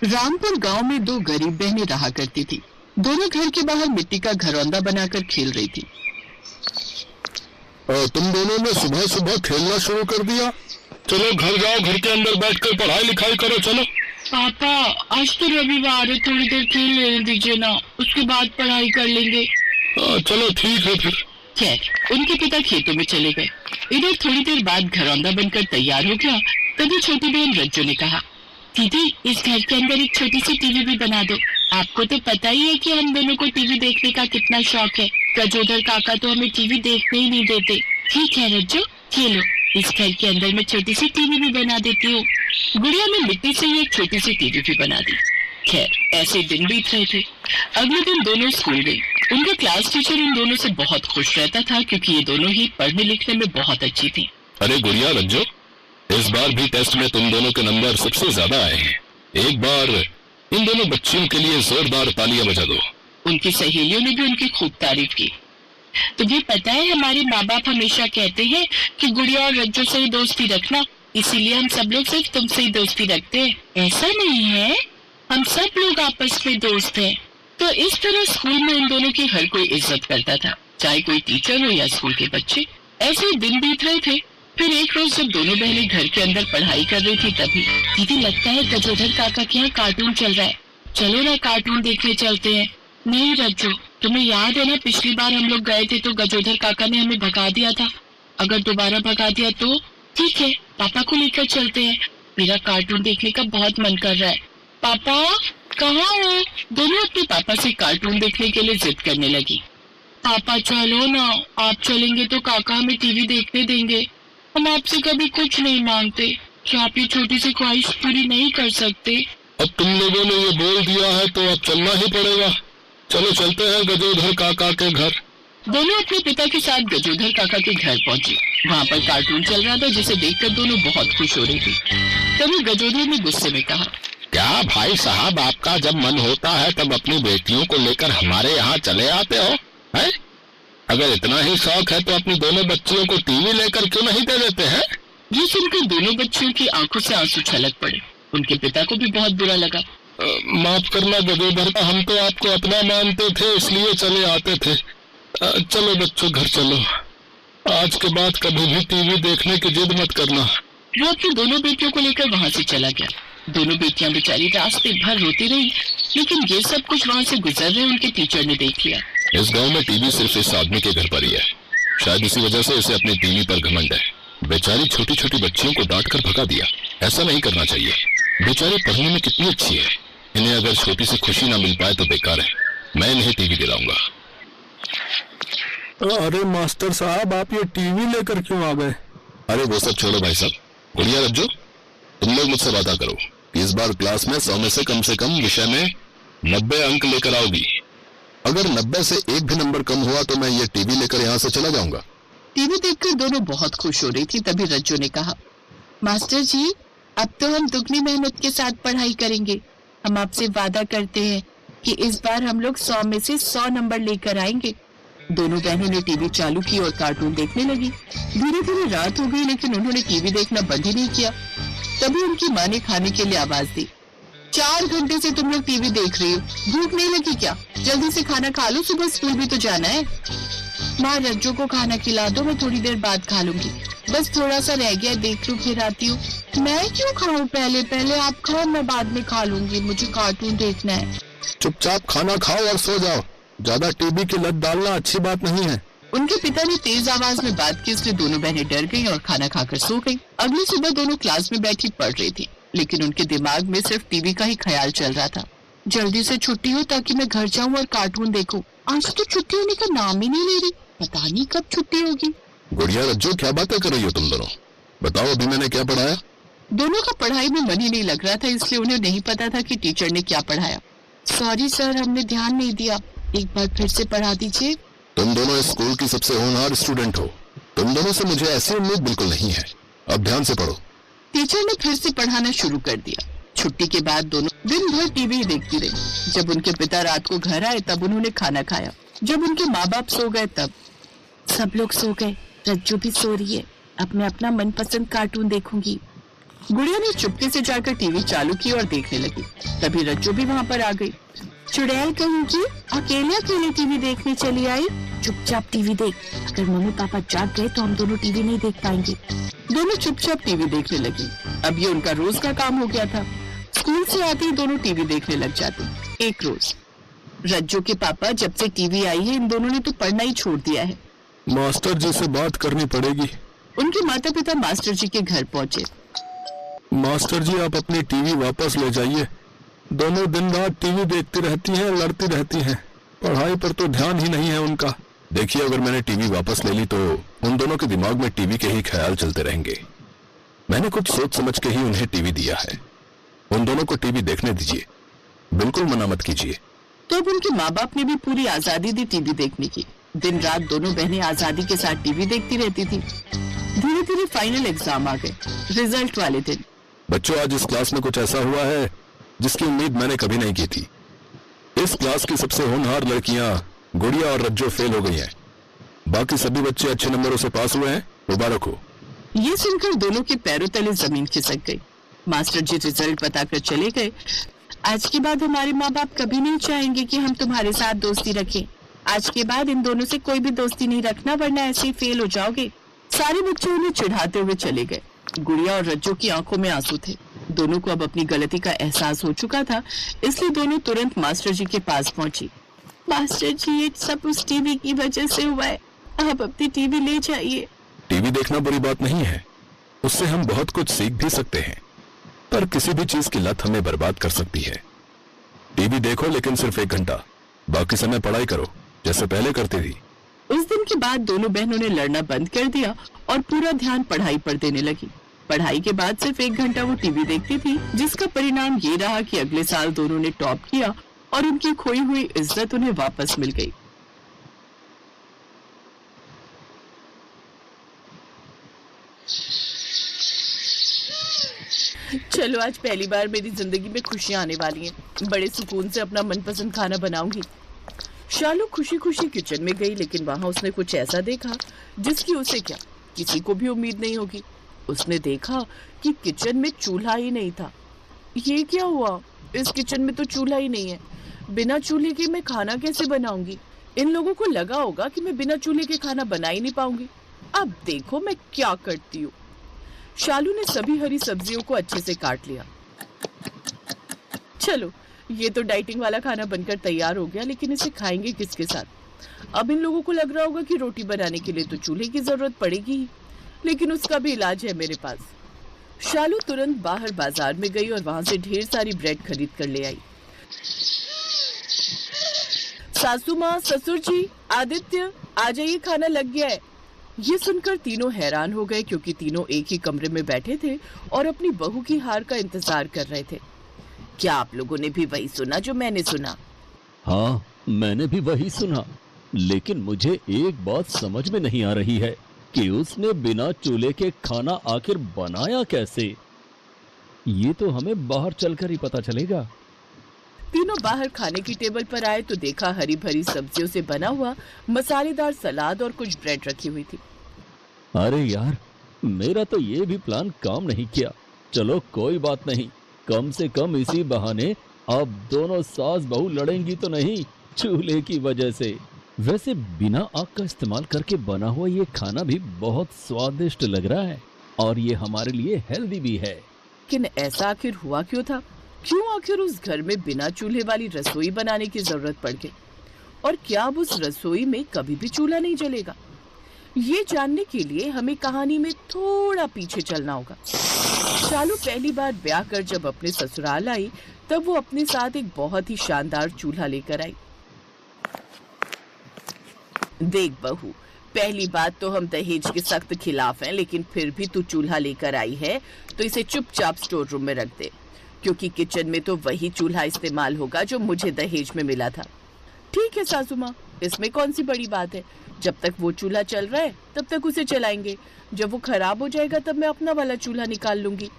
रामपुर गांव में दो गरीब बहनें रहा करती थी। दोनों घर के बाहर मिट्टी का घरौंदा बनाकर खेल रही थी। तुम दोनों ने सुबह सुबह खेलना शुरू कर दिया। चलो घर जाओ, घर के अंदर बैठकर पढ़ाई लिखाई करो। चलो। पापा, आज तो रविवार है, थोड़ी देर खेल लेने दीजिए ना, उसके बाद पढ़ाई कर लेंगे। चलो ठीक है फिर। खैर उनके पिता खेतों में चले गए। इधर थोड़ी देर बाद घरौंदा बनकर तैयार हो गया। तभी छोटी बहन रज्जू ने कहा, दीदी इस घर के अंदर एक छोटी सी टीवी भी बना दो। आपको तो पता ही है कि हम दोनों को टीवी देखने का कितना शौक है। गजोधर काका तो हमें टीवी देखने ही नहीं देते। ठीक है रज्जू, खेलो, इस घर के अंदर मैं छोटी सी टीवी भी बना देती हूँ। गुड़िया ने मिट्टी से एक छोटी सी टीवी भी बना दी। खैर ऐसे दिन बीत रहे थे। अगले दिन दोनों स्कूल गए। उनका क्लास टीचर इन दोनों से बहुत खुश रहता था क्योंकि ये दोनों ही पढ़ने लिखने में बहुत अच्छी थी। अरे गुड़िया, रज्जू, इस बार भी टेस्ट में तुम दोनों के नंबर सबसे ज्यादा आए हैं। एक बार इन दोनों बच्चियों के लिए जोरदार तालियां बजा दो। उनकी सहेलियों ने भी उनकी खूब तारीफ की। तुम्हें पता है हमारे माँ बाप हमेशा कहते हैं कि गुड़िया और रज्जू से ही दोस्ती रखना, इसीलिए हम सब लोग सिर्फ तुमसे ही दोस्ती रखते हैं। ऐसा नहीं है, हम सब लोग आपस में दोस्त हैं। तो इस तरह स्कूल में उन दोनों की हर कोई इज्जत करता था, चाहे कोई टीचर हो या स्कूल के बच्चे। ऐसे दिन बीत रहे थे। फिर एक रोज जब दोनों बहनें घर के अंदर पढ़ाई कर रही थी तभी, दीदी लगता है गजोधर काका के यहाँ कार्टून चल रहा है, चलो ना कार्टून देखने चलते हैं। नहीं रज्जू, तुम्हें याद है ना पिछली बार हम लोग गए थे तो गजोधर काका ने हमें भगा दिया था। अगर दोबारा भगा दिया तो ठीक है, पापा को लेकर चलते हैं। मेरा कार्टून देखने का बहुत मन कर रहा है। पापा कहाँ हो? दोनों अपने पापा से कार्टून देखने के लिए जिद करने लगी। पापा चलो ना, आप चलेंगे तो काका हमें टीवी देखने देंगे। हम आपसे कभी कुछ नहीं मांगते, क्या आप ये छोटी सी ख्वाहिश पूरी नहीं कर सकते? अब तुम लोगों ने ये बोल दिया है तो अब चलना ही पड़ेगा। चलो चलते हैं गजोधर काका के घर। दोनों अपने पिता के साथ गजोधर काका के घर पहुंचे। वहाँ पर कार्टून चल रहा था जिसे देखकर दोनों बहुत खुश हो रही थी। तभी गजोधर ने गुस्से में कहा, क्या भाई साहब, आपका जब मन होता है तब अपनी बेटियों को लेकर हमारे यहाँ चले आते हो है? अगर इतना ही शौक है तो अपनी दोनों बच्चियों को टीवी लेकर क्यों नहीं दे देते हैं? ये सुनकर दोनों बच्चियों की आंखों से आंसू छलक पड़े। उनके पिता को भी बहुत बुरा लगा। माफ करना गजोधर, हम तो आपको अपना मानते थे इसलिए चले आते थे। चलो बच्चों घर चलो, आज के बाद कभी भी टीवी देखने की जिद मत करना। वो अपनी दोनों बेटियों को लेकर वहाँ से चला गया। दोनों बेटियां बेचारी रास्ते भर रोती रही, लेकिन ये सब कुछ वहाँ से गुजर रहे उनके टीचर ने देख लिया। इस गांव में टीवी सिर्फ इस आदमी के घर पर ही है, शायद इसी वजह से इसे अपनी टीवी पर घमंड है। बेचारी छोटी छोटी बच्चियों को डांट कर भगा दिया, ऐसा नहीं करना चाहिए। बेचारी पढ़ने में कितनी अच्छी है, इन्हें अगर छोटी सी खुशी ना मिल पाए तो बेकार है। मैं इन्हें टीवी दिलाऊंगा। अरे मास्टर साहब, आप ये टीवी लेकर क्यों आ गए? अरे वो सब छोड़ो भाई साहब। गुड़िया रज्जू, तुम लोग मुझसे वादा करो कि इस बार क्लास में 100 में से कम विषय में 90 अंक लेकर आओगी। अगर 90 से एक भी नंबर कम हुआ तो मैं ये टीवी लेकर यहाँ से चला जाऊंगा। टीवी देखकर दोनों बहुत खुश हो रही थी। तभी रज्जू ने कहा, मास्टर जी अब तो हम दुगनी मेहनत के साथ पढ़ाई करेंगे। हम आपसे वादा करते हैं कि इस बार हम लोग 100 में से 100 नंबर लेकर आएंगे। दोनों बहनों ने टीवी चालू की और कार्टून देखने लगी। धीरे धीरे रात हो गई लेकिन उन्होंने टीवी देखना बंद ही नहीं किया। तभी उनकी माँ ने खाने के लिए आवाज दी, 4 घंटे से तुम लोग टीवी देख रही हो, भूख नहीं लगी क्या? जल्दी से खाना खा लो, सुबह स्कूल भी तो जाना है। माँ रज्जू को खाना खिला दो, मैं थोड़ी देर बाद खा लूंगी। बस थोड़ा सा रह गया, देख लूं फिर आती हूँ। मैं क्यों खाऊं? पहले आप खाओ, मैं बाद में खा लूंगी, मुझे कार्टून देखना है। चुपचाप खाना खाओ और सो जाओ, ज्यादा टीवी की लत डालना अच्छी बात नहीं है। उनके पिता ने तेज आवाज में बात की, इसलिए दोनों बहनें डर गईं और खाना खाकर सो गईं। अगली सुबह दोनों क्लास में बैठी पढ़ रही थी, लेकिन उनके दिमाग में सिर्फ टीवी का ही ख्याल चल रहा था। जल्दी से छुट्टी हो ताकि मैं घर जाऊं और कार्टून देखूं। आज तो छुट्टी होने का नाम ही नहीं ले रही, पता नहीं कब छुट्टी होगी। गुड़िया रज्जू, क्या बातें कर रही हो तुम दोनों? बताओ अभी मैंने क्या पढ़ाया? दोनों का पढ़ाई में मन ही नहीं लग रहा था, इसलिए उन्हें नहीं पता था कि टीचर ने क्या पढ़ाया। सॉरी सर, हमने ध्यान नहीं दिया, एक बार फिर से पढ़ा दीजिए। तुम दोनों इस स्कूल की सबसे होनहार स्टूडेंट हो, तुम दोनों से मुझे ऐसी उम्मीद बिल्कुल नहीं है। अब ध्यान से पढ़ो। टीचर ने फिर से पढ़ाना शुरू कर दिया। छुट्टी के बाद दोनों दिन भर टीवी देखती रही। जब उनके पिता रात को घर आए तब उन्होंने खाना खाया। जब उनके माँ बाप सो गए तब सब लोग सो गए, रज्जू भी सो रही है, अब मैं अपना मनपसंद कार्टून देखूंगी। गुड़िया ने चुपके से जाकर टीवी चालू की और देखने लगी। तभी रज्जू भी वहाँ पर आ गई। चुड़ैल कहीं की अकेले अकेले टीवी देखने चली आई। चुपचाप टीवी देख, अगर मम्मी पापा जाग गए तो हम दोनों टीवी नहीं देख पाएंगे। दोनों चुपचाप टीवी देखने लगी। अब ये उनका रोज का काम हो गया था। स्कूल से आते ही दोनों टीवी देखने लग जाते। एक रोज रज्जू के पापा जब से टीवी आई है इन दोनों ने तो पढ़ना ही छोड़ दिया है। मास्टर जी से बात करनी पड़ेगी। उनके माता पिता मास्टर जी के घर पहुंचे। मास्टर जी आप अपनी टीवी वापस ले जाइए। दोनों दिन रात टीवी देखती रहती हैं, लड़ती रहती हैं। पढ़ाई पर तो ध्यान ही नहीं है उनका। देखिए, अगर मैंने टीवी वापस ले ली तो उन दोनों के दिमाग में टीवी के ही ख्याल चलते रहेंगे। मैंने कुछ सोच समझ के ही उन्हें टीवी दिया है। उन दोनों को टीवी देखने दीजिए, बिल्कुल मना मत कीजिए। तो अब उनके माँ बाप ने भी पूरी आजादी दी टीवी देखने की। दिन रात दोनों बहनें आजादी के साथ टीवी देखती रहती थी। धीरे धीरे फाइनल एग्जाम आ गए। रिजल्ट वाले दिन बच्चों, आज इस क्लास में कुछ ऐसा हुआ है जिसकी उम्मीद मैंने कभी नहीं की थी। इस क्लास की सबसे होनहार लड़कियां गुड़िया और रज्जो फेल हो गई हैं। बाकी सभी बच्चे अच्छे नंबरों से पास हुए हैं। मुबारक हो। ये सुनकर दोनों के पैरों तले जमीन खिसक गई। मास्टर जी रिजल्ट बताकर चले गए। आज के बाद हमारे माँ बाप कभी नहीं चाहेंगे कि हम तुम्हारे साथ दोस्ती रखें। आज के बाद इन दोनों से कोई भी दोस्ती नहीं रखना, वरना ऐसे ही फेल हो जाओगे। सारे बच्चे उन्हें चिढ़ाते हुए चले गए। गुड़िया और रज्जो की आंखों में आंसू थे। दोनों को अब अपनी गलती का एहसास हो चुका था, इसलिए दोनों तुरंत मास्टर जी के पास पहुंची। मास्टर जी, ये सब उस टीवी की वजह से हुआ है। आप अपनी टीवी ले जाइए। टीवी देखना बुरी बात नहीं है, उससे हम बहुत कुछ सीख भी सकते हैं, पर किसी भी चीज की लत हमें बर्बाद कर सकती है। टीवी देखो, लेकिन सिर्फ 1 घंटा। बाकी समय पढ़ाई करो जैसे पहले करती थी। उस दिन के बाद दोनों बहनों ने लड़ना बंद कर दिया और पूरा ध्यान पढ़ाई पर देने लगी। पढ़ाई के बाद सिर्फ 1 घंटा वो टीवी देखती थी, जिसका परिणाम ये रहा कि अगले साल दोनों ने टॉप किया और उनकी खोई हुई इज्जत उन्हें वापस मिल गई। चलो, आज पहली बार मेरी जिंदगी में खुशियां आने वाली हैं। बड़े सुकून से अपना मनपसंद खाना बनाऊंगी। शालू खुशी खुशी किचन में गई, लेकिन वहां उसने कुछ ऐसा देखा जिसकी उसे क्या किसी को भी उम्मीद नहीं होगी। उसने देखा कि किचन में चूल्हा ही नहीं था। ये क्या हुआ? इस किचन में तो चूल्हा ही नहीं है। बिना चूल्हे के मैं खाना कैसे बनाऊंगी? इन लोगों को लगा होगा कि मैं बिना चूल्हे के खाना बना ही नहीं पाऊंगी। अब देखो मैं क्या करती हूँ। शालू ने सभी हरी सब्जियों को अच्छे से काट लिया। चलो, ये तो डाइटिंग वाला खाना बनकर तैयार हो गया, लेकिन इसे खाएंगे किसके साथ? अब इन लोगों को लग रहा होगा कि रोटी बनाने के लिए तो चूल्हे की जरूरत पड़ेगी ही, लेकिन उसका भी इलाज है मेरे पास। शालू तुरंत बाहर बाजार में गई और वहां से ढेर सारी ब्रेड खरीद कर ले आई। सासू माँ, ससुर जी, आदित्य, आ जाइए, खाना लग गया है। ये सुनकर तीनों हैरान हो गए, क्योंकि तीनों एक ही कमरे में बैठे थे और अपनी बहू की हार का इंतजार कर रहे थे। क्या आप लोगों ने भी वही सुना जो मैंने सुना? हाँ, मैंने भी वही सुना, लेकिन मुझे एक बात समझ में नहीं आ रही है कि उसने बिना चूल्हे के खाना आखिर बनाया कैसे। ये तो हमें बाहर चलकर ही पता चलेगा। तीनों बाहर खाने की टेबल पर आए तो देखा हरी भरी सब्जियों से बना हुआ मसालेदार सलाद और कुछ ब्रेड रखी हुई थी। अरे यार, मेरा तो ये भी प्लान काम नहीं किया। चलो कोई बात नहीं, कम से कम इसी बहाने अब दोनों सास बहू लड़ेंगी तो नहीं चूल्हे की वजह से। वैसे बिना आग का इस्तेमाल करके बना हुआ ये खाना भी बहुत स्वादिष्ट लग रहा है और ये हमारे लिए हेल्दी भी है। लेकिन ऐसा आखिर हुआ क्यों था? क्यों आखिर उस घर में बिना चूल्हे वाली रसोई बनाने की जरूरत पड़ गई? और क्या अब उस रसोई में कभी भी चूल्हा नहीं जलेगा? ये जानने के लिए हमें कहानी में थोड़ा पीछे चलना होगा। शालू पहली बार ब्याह कर जब अपने ससुराल आई, तब वो अपने साथ एक बहुत ही शानदार चूल्हा लेकर आई। देख बहू, पहली बात तो हम दहेज के सख्त खिलाफ हैं, लेकिन फिर भी तू चूल्हा लेकर आई है तो इसे चुपचाप स्टोर रूम में रख दे, क्योंकि किचन में तो वही चूल्हा इस्तेमाल होगा जो मुझे दहेज में मिला था। ठीक है सासू माँ, इसमें कौन सी बड़ी बात है। जब तक वो चूल्हा चल रहा है तब तक उसे चलाएंगे। जब वो खराब हो जाएगा तब मैं अपना वाला चूल्हा निकाल लूंगी।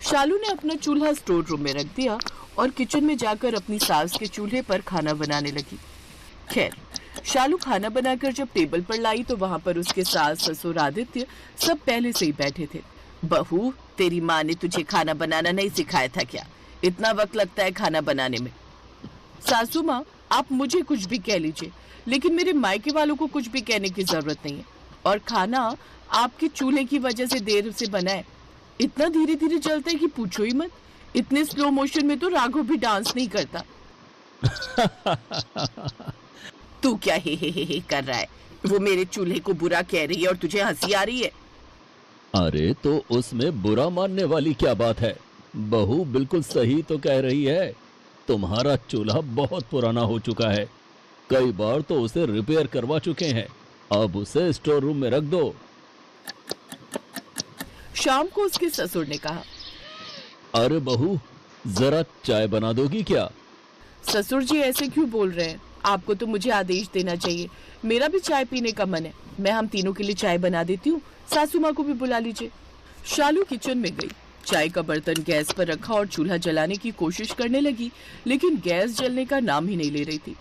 शालू ने अपना चूल्हा स्टोर रूम में रख दिया और किचन में जाकर अपनी सास के चूल्हे पर खाना बनाने लगी। खैर, शालू खाना बनाकर जब टेबल पर लाई तो वहां पर उसके सास, ससुर, आदित्य सब पहले से ही बैठे थे। बहू, तेरी माँ ने तुझे खाना बनाना नहीं सिखाया था क्या? इतना वक्त लगता है खाना बनाने में। सासू माँ, आप मुझे कुछ भी कह लीजिए, लेकिन मेरे मायके वालों को कुछ भी कहने की जरूरत नहीं है। और खाना आपके चूल्हे की वजह से देर से बना है। इतना धीरे धीरे चलता है कि पूछो ही मत। इतने स्लो मोशन में तो राघव भी डांस नहीं करता। तू क्या हे कर रहा है? वो मेरे चूल्हे को बुरा कह रही है और तुझे हंसी आ रही है। अरे तो उसमें बुरा मानने वाली क्या बात है? बहू बिल्कुल सही तो कह रही है। तुम्हारा चूल्हा बहुत पुराना हो चुका है, कई बार तो उसे रिपेयर करवा चुके हैं। अब उसे स्टोर रूम में रख दो। शाम को उसके ससुर ने कहा, अरे बहू, जरा चाय बना दोगी क्या? ससुर जी ऐसे क्यों बोल रहे हैं? आपको तो मुझे आदेश देना चाहिए। मेरा भी चाय पीने का मन है। मैं हम तीनों के लिए चाय बना देती हूँ। सासू माँ को भी बुला लीजिए। शालू किचन में गई, चाय का बर्तन गैस पर रखा और चूल्हा जलाने की कोशिश करने लगी, लेकिन गैस जलने का नाम ही नहीं ले रही थी।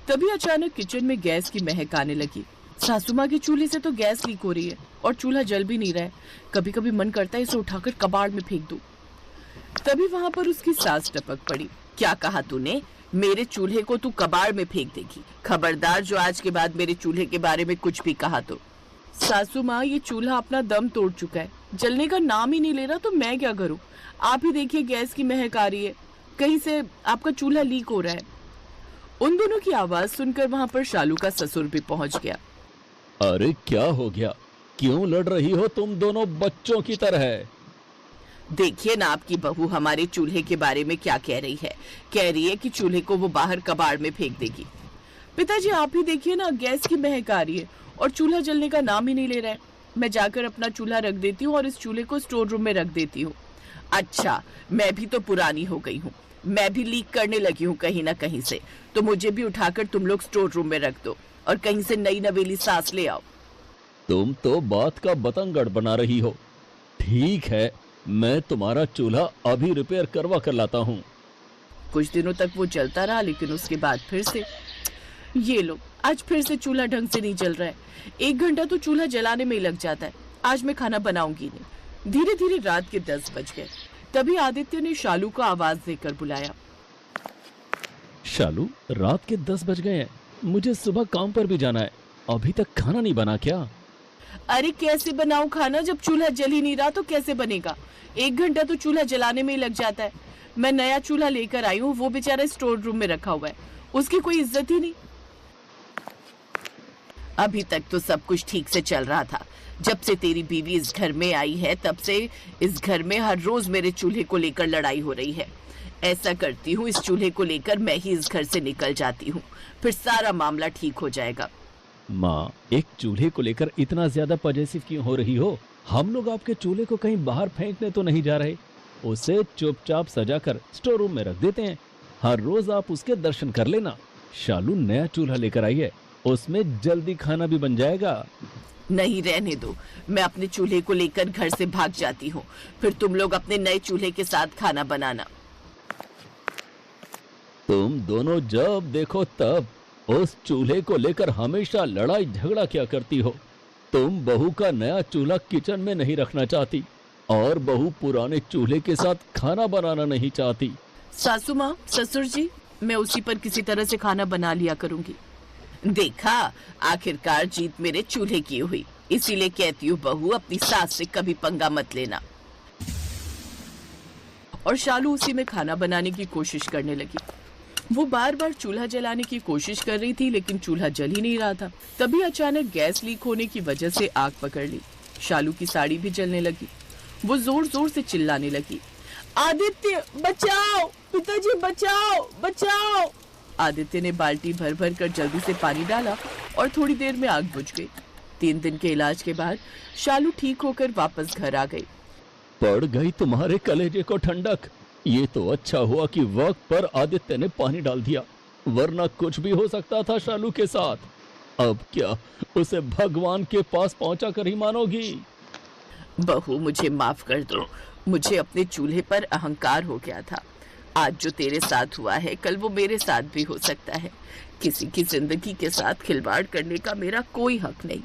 तभी अचानक किचन में गैस की महक आने लगी। सासू माँ के चूल्हे से तो गैस लीक हो रही है और चूल्हा जल भी नहीं रहा है। कभी कभी मन करता है इसे उठाकर कबाड़ में फेंक दूं। तभी वहां पर उसकी सास टपक पड़ी। क्या कहा तूने? मेरे चूल्हे को तू कबाड़ में फेंक देगी? खबरदार जो आज के बाद मेरे चूल्हे के बारे में कुछ भी कहा तो। सासू माँ, ये चूल्हा अपना दम तोड़ चुका है, जलने का नाम ही नहीं ले रहा, तो मैं क्या करूँ? आप ही देखिए, गैस की महक आ रही है, कहीं से आपका चूल्हा लीक हो रहा है। उन दोनों की आवाज सुनकर वहां पर शालू का ससुर भी पहुंच गया। अरे क्या हो गया? क्यों लड़ रही हो तुम दोनों बच्चों की तरह? देखिए ना आपकी बहू हमारे चूल्हे के बारे में क्या कह रही है। कह रही है कि चूल्हे को वो बाहर कबाड़ में फेंक देगी। पिताजी, आप ही देखिए ना, गैस की महक आ रही है और चूल्हा जलने का नाम ही नहीं ले रहा है। मैं जाकर अपना चूल्हा रख देती हूँ और इस चूल्हे को स्टोर रूम में रख देती हूँ। अच्छा, मैं भी तो पुरानी हो गई हूँ, मैं भी लीक करने लगी हूँ कहीं ना कहीं से, तो मुझे भी उठाकर तुम लोग स्टोर रूम में रख दो और कहीं से नई नवेली सास ले आओ। तुम तो बात का बतंगड़ बना रही हो। ठीक है, मैं तुम्हारा चूल्हा अभी रिपेयर करवा कर लाता हूँ। कुछ दिनों तक वो चलता रहा, लेकिन उसके बाद फिर से ये लो, आज फिर से चूल्हा ढंग से नहीं जल रहा है। 1 घंटा तो चूल्हा जलाने में ही लग जाता है। आज मैं खाना बनाऊंगी नहीं। धीरे धीरे रात के 10 बज गए। तभी आदित्य ने शालू को आवाज देकर बुलाया। शालू, रात के 10 बज गए हैं, मुझे सुबह काम पर भी जाना है। अभी तक खाना नहीं बना क्या? अरे कैसे बनाऊं खाना? जब चूल्हा जल ही नहीं रहा तो कैसे बनेगा? 1 घंटा तो चूल्हा जलाने में ही लग जाता है। मैं नया चूल्हा लेकर आई हूँ, वो बेचारा स्टोर रूम में रखा हुआ है, उसकी कोई इज्जत ही नहीं। अभी तक तो सब कुछ ठीक से चल रहा था। जब से तेरी बीवी इस घर में आई है तब से इस घर में हर रोज मेरे चूल्हे को लेकर लड़ाई हो रही है। ऐसा करती हूँ, इस चूल्हे को लेकर मैं ही इस घर से निकल जाती हूँ, फिर सारा मामला ठीक हो जाएगा। माँ, एक चूल्हे को लेकर इतना ज्यादा पजेसिव क्यों हो रही हो? हम लोग आपके चूल्हे को कहीं बाहर फेंकने तो नहीं जा रहे। उसे चुपचाप सजाकर स्टोर रूम में रख देते हैं। हर रोज आप उसके दर्शन कर लेना। शालू नया चूल्हा लेकर आई है, उसमें जल्दी खाना भी बन जाएगा। नहीं, रहने दो, मैं अपने चूल्हे को लेकर घर से भाग जाती हूँ, फिर तुम लोग अपने नए चूल्हे के साथ खाना बनाना। तुम दोनों जब देखो तब उस चूल्हे को लेकर हमेशा लड़ाई झगड़ा क्या करती हो। तुम बहू का नया चूल्हा किचन में नहीं रखना चाहती और बहू पुराने चूल्हे के साथ खाना बनाना नहीं चाहती। सासू माँ, ससुर जी, मैं उसी पर किसी तरह से खाना बना लिया करूंगी। देखा, आखिरकार जीत मेरे चूल्हे की हुई। इसीलिए कहती हूँ बहू, अपनी सास से कभी पंगा मत लेना। और शालू उसी में खाना बनाने की कोशिश करने लगी। वो बार बार चूल्हा जलाने की कोशिश कर रही थी, लेकिन चूल्हा जल ही नहीं रहा था। तभी अचानक गैस लीक होने की वजह से आग पकड़ ली। शालू की साड़ी भी जलने लगी। वो जोर जोर से चिल्लाने लगी, आदित्य बचाओ, पिताजी बचाओ, बचाओ। आदित्य ने बाल्टी भर भर कर जल्दी से पानी डाला और थोड़ी देर में आग बुझ गई। 3 दिन के इलाज के बाद शालू ठीक होकर वापस घर आ गई। पड़ गई तुम्हारे कलेजे को ठंडक। ये तो अच्छा हुआ कि वक्त पर आदित्य ने पानी डाल दिया, वरना कुछ भी हो सकता था शालू के साथ। अब क्या उसे भगवान के पास पहुंचा कर ही मानोगी? बहू, मुझे माफ कर दो, मुझे अपने चूल्हे पर अहंकार हो गया था। आज जो तेरे साथ हुआ है, कल वो मेरे साथ भी हो सकता है। किसी की जिंदगी के साथ खिलवाड़ करने का मेरा कोई हक नहीं।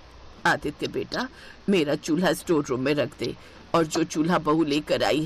आदित्य बेटा, मेरा चूल्हा स्टोर रूम में रख दे, और जो चूल्हा बहू लेकर आई है